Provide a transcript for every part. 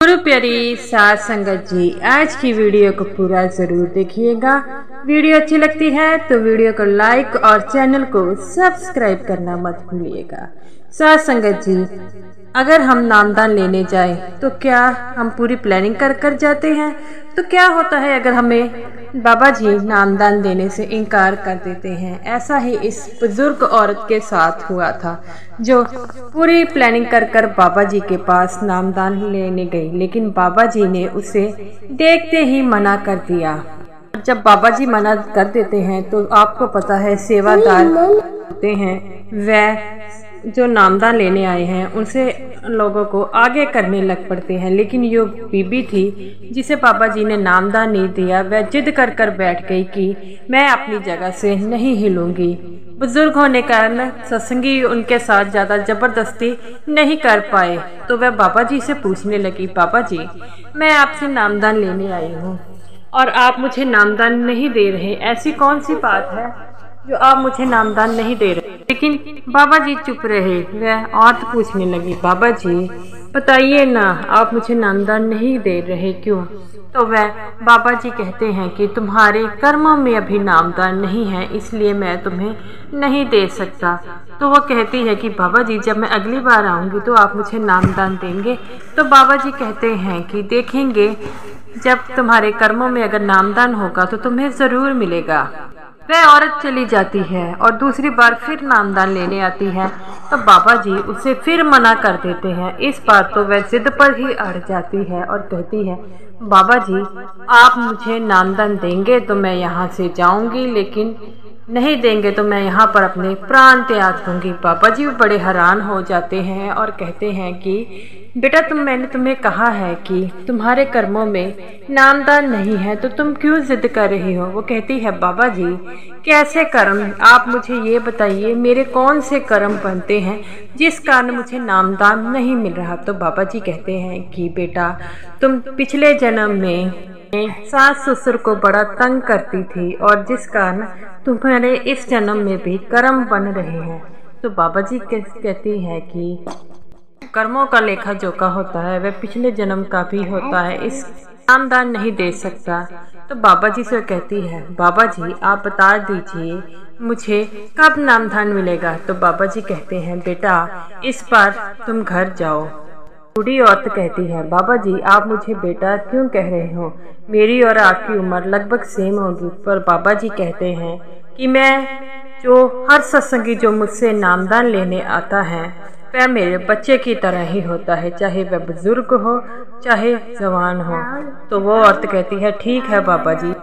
गुरु प्यारी साथ संगत जी, आज की वीडियो को पूरा जरूर देखिएगा। वीडियो अच्छी लगती है तो वीडियो को लाइक और चैनल को सब्सक्राइब करना मत भूलिएगा। साथ संगत जी, अगर हम नामदान लेने जाए तो क्या हम पूरी प्लानिंग कर जाते हैं? तो क्या होता है अगर हमें बाबा जी नामदान देने से इनकार कर देते हैं? ऐसा ही इस बुजुर्ग औरत के साथ हुआ था, जो पूरी प्लानिंग कर बाबा जी के पास नामदान लेने गई, लेकिन बाबा जी ने उसे देखते ही मना कर दिया। जब बाबा जी मना कर देते हैं तो आपको पता है सेवादार होते हैं, वह जो नामदान लेने आए हैं उनसे लोगों को आगे करने लग पड़ते हैं। लेकिन ये बीबी थी जिसे बाबा जी ने नामदान नहीं दिया, वह जिद कर बैठ गई कि मैं अपनी जगह से नहीं हिलूंगी। बुजुर्ग होने के कारण सत्संगी उनके साथ ज़्यादा जबरदस्ती नहीं कर पाए, तो वह बाबा जी से पूछने लगी, बाबा जी मैं आपसे नामदान लेने आई हूँ और आप मुझे नामदान नहीं दे रहे, ऐसी कौन सी बात है जो आप मुझे नामदान नहीं दे रहे? लेकिन बाबा जी चुप रहे। वह औरत पूछने लगी, बाबा जी बताइए ना, आप मुझे नामदान नहीं दे रहे क्यों? तो वह बाबा जी कहते हैं कि तुम्हारे कर्मों में अभी नामदान नहीं है, इसलिए मैं तुम्हें नहीं दे सकता। तो वो कहती है कि बाबा जी जब मैं अगली बार आऊँगी तो आप मुझे नामदान देंगे? तो बाबा जी कहते हैं कि देखेंगे, जब तुम्हारे कर्मों में अगर नामदान होगा तो तुम्हें ज़रूर मिलेगा। वह औरत चली जाती है और दूसरी बार फिर नामदान लेने आती है, तो बाबा जी उसे फिर मना कर देते हैं। इस बार तो वह जिद पर ही अड़ जाती है और कहती है, बाबा जी आप मुझे नामदान देंगे तो मैं यहाँ से जाऊँगी, लेकिन नहीं देंगे तो मैं यहाँ पर अपने प्राण त्याग दूंगी। बाबा जी बड़े हैरान हो जाते हैं और कहते हैं कि बेटा मैंने तुम्हें कहा है कि तुम्हारे कर्मों में नामदान नहीं है, तो तुम क्यों जिद कर रही हो? वो कहती है, बाबा जी कैसे कर्म, आप मुझे ये बताइए मेरे कौन से कर्म बनते हैं जिस कारण मुझे नामदान नहीं मिल रहा? तो बाबा जी कहते हैं कि बेटा तुम पिछले जन्म में सास ससुर को बड़ा तंग करती थी और जिस कारण तुम्हारे इस जन्म में भी कर्म बन रहे हैं। तो बाबा जी कहती है कि कर्मों का लेखा जोखा होता है, वह पिछले जन्म का भी होता है, इस नामदान नहीं दे सकता। तो बाबा जी से कहती है, बाबा जी आप बता दीजिए मुझे कब नामदान मिलेगा? तो बाबा जी कहते हैं, बेटा इस बार तुम घर जाओ। बूढ़ी औरत कहती है, बाबा जी आप मुझे बेटा क्यों कह रहे हो? मेरी और आपकी उम्र लगभग सेम होगी। पर बाबा जी कहते हैं कि मैं जो हर सत्संगी जो मुझसे नामदान लेने आता है वह मेरे बच्चे की तरह ही होता है, चाहे वह बुजुर्ग हो चाहे जवान हो। तो वो औरत कहती है, ठीक है बाबा जी।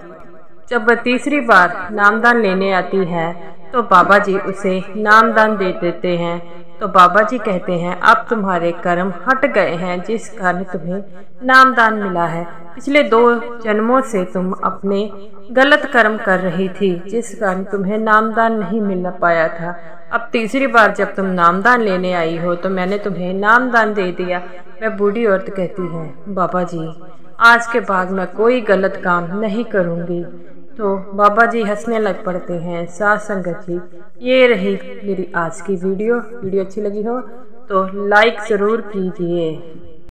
जब वह तीसरी बार नामदान लेने आती है तो बाबा जी उसे नामदान दे देते हैं। तो बाबा जी कहते हैं, अब तुम्हारे कर्म हट गए हैं जिस कारण तुम्हें नामदान मिला है। पिछले 2 जन्मों से तुम अपने गलत कर्म कर रही थी जिस कारण तुम्हें नामदान नहीं मिल पाया था। अब तीसरी बार जब तुम नामदान लेने आई हो तो मैंने तुम्हें नामदान दे दिया। वह बूढ़ी औरत कहती है, बाबा जी आज के बाद मैं कोई गलत काम नहीं करूँगी। तो बाबा जी हंसने लग पड़ते हैं। साथ संगत जी, ये रही मेरी आज की वीडियो अच्छी लगी हो तो लाइक ज़रूर कीजिए।